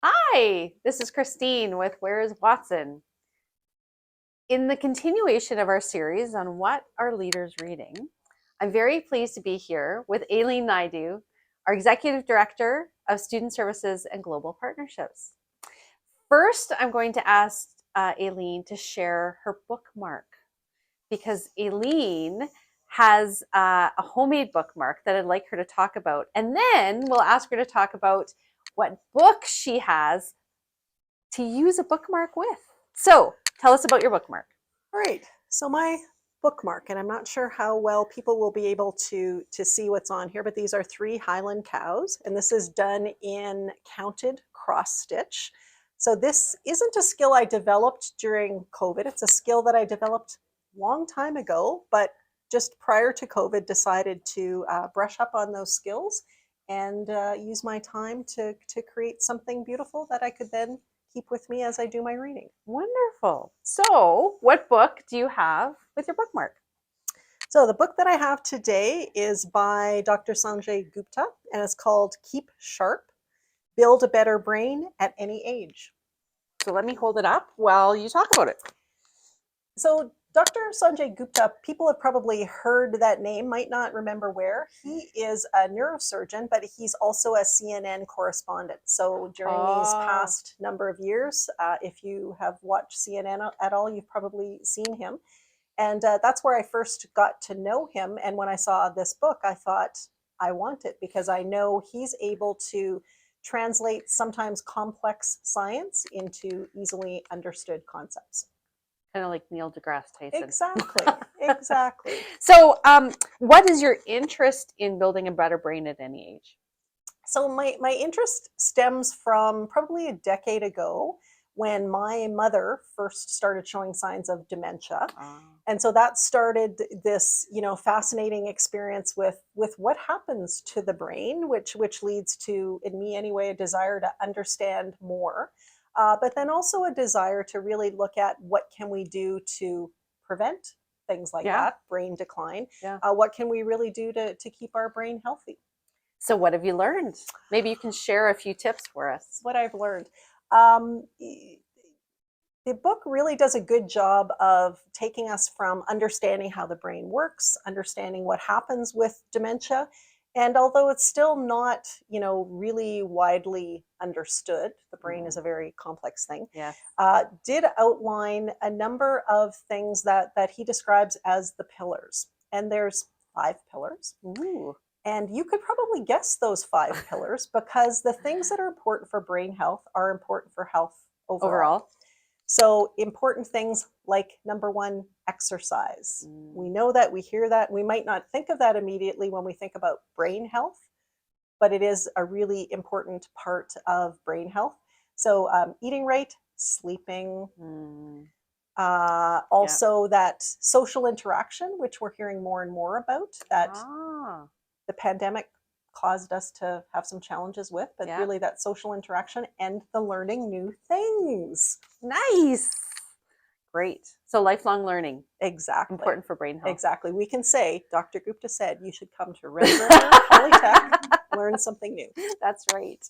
Hi, this is Christine with Where is Watson? In the continuation of our series on what are leaders reading, I'm very pleased to be here with Aileen Najduch, our Executive Director of Student Services and Global Partnerships. First, I'm going to ask Aileen to share her bookmark because Aileen has a homemade bookmark that I'd like her to talk about. And then we'll ask her to talk about what book she has to use a bookmark with. So tell us about your bookmark. All right, so my bookmark, and I'm not sure how well people will be able to see what's on here, but these are 3 Highland cows, and this is done in counted cross stitch. So this isn't a skill I developed during COVID. It's a skill that I developed a long time ago, but just prior to COVID decided to brush up on those skills and use my time to create something beautiful that I could then keep with me as I do my reading. Wonderful. So what book do you have with your bookmark? So the book that I have today is by Dr. Sanjay Gupta, and it's called Keep Sharp, Build a Better Brain at Any Age. So let me hold it up while you talk about it. So Dr. Sanjay Gupta, people have probably heard that name, might not remember where. He is a neurosurgeon, but he's also a CNN correspondent. So during these past number of years, if you have watched CNN at all, you've probably seen him. And that's where I first got to know him. And when I saw this book, I thought, I want it because I know he's able to translate sometimes complex science into easily understood concepts. Kind of like Neil deGrasse Tyson. Exactly, exactly. So what is your interest in building a better brain at any age? So my interest stems from probably a decade ago when my mother first started showing signs of dementia. And so that started this, fascinating experience with what happens to the brain, which leads to, in me anyway, a desire to understand more. But then also a desire to really look at what can we do to prevent things like that, brain decline. What can we really do to keep our brain healthy? So what have you learned? Maybe you can share a few tips for us. What I've learned. The book really does a good job of taking us from understanding how the brain works, understanding what happens with dementia. And although it's still not, really widely understood, the brain is a very complex thing, did outline a number of things that he describes as the pillars. And there's 5 pillars. Ooh. And you could probably guess those 5 pillars because the things that are important for brain health are important for health overall. So important things like number 1, exercise. We know that, we hear that, we might not think of that immediately when we think about brain health, but it is a really important part of brain health. So eating right, sleeping, also that social interaction, which we're hearing more and more about, that the pandemic caused us to have some challenges with, but really that social interaction and the learning new things. Nice. Great. So lifelong learning. Exactly. Important for brain health. Exactly. We can say, Dr. Gupta said, you should come to Red River Polytech, learn something new. That's right.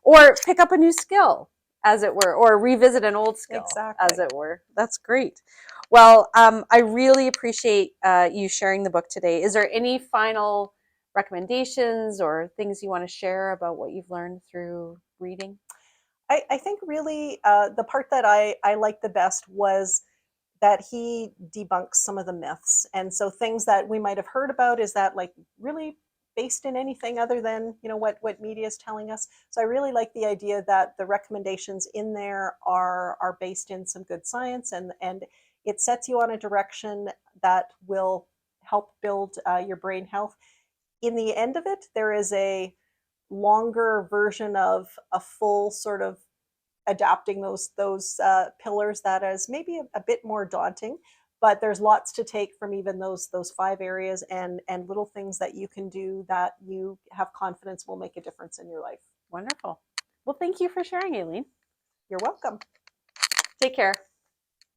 Or pick up a new skill, as it were, or revisit an old skill, as it were. That's great. Well, I really appreciate you sharing the book today. Is there any final recommendations or things you want to share about what you've learned through reading? I think really the part that I liked the best was that he debunks some of the myths. And so things that we might have heard about, is that like really based in anything other than, what media is telling us? So I really like the idea that the recommendations in there are based in some good science, and it sets you on a direction that will help build your brain health. In the end of it, there is a longer version of a full sort of adapting those pillars that is maybe a bit more daunting, but there's lots to take from even those 5 areas and little things that you can do that you have confidence will make a difference in your life. Wonderful. Well, thank you for sharing, Aileen. You're welcome. Take care.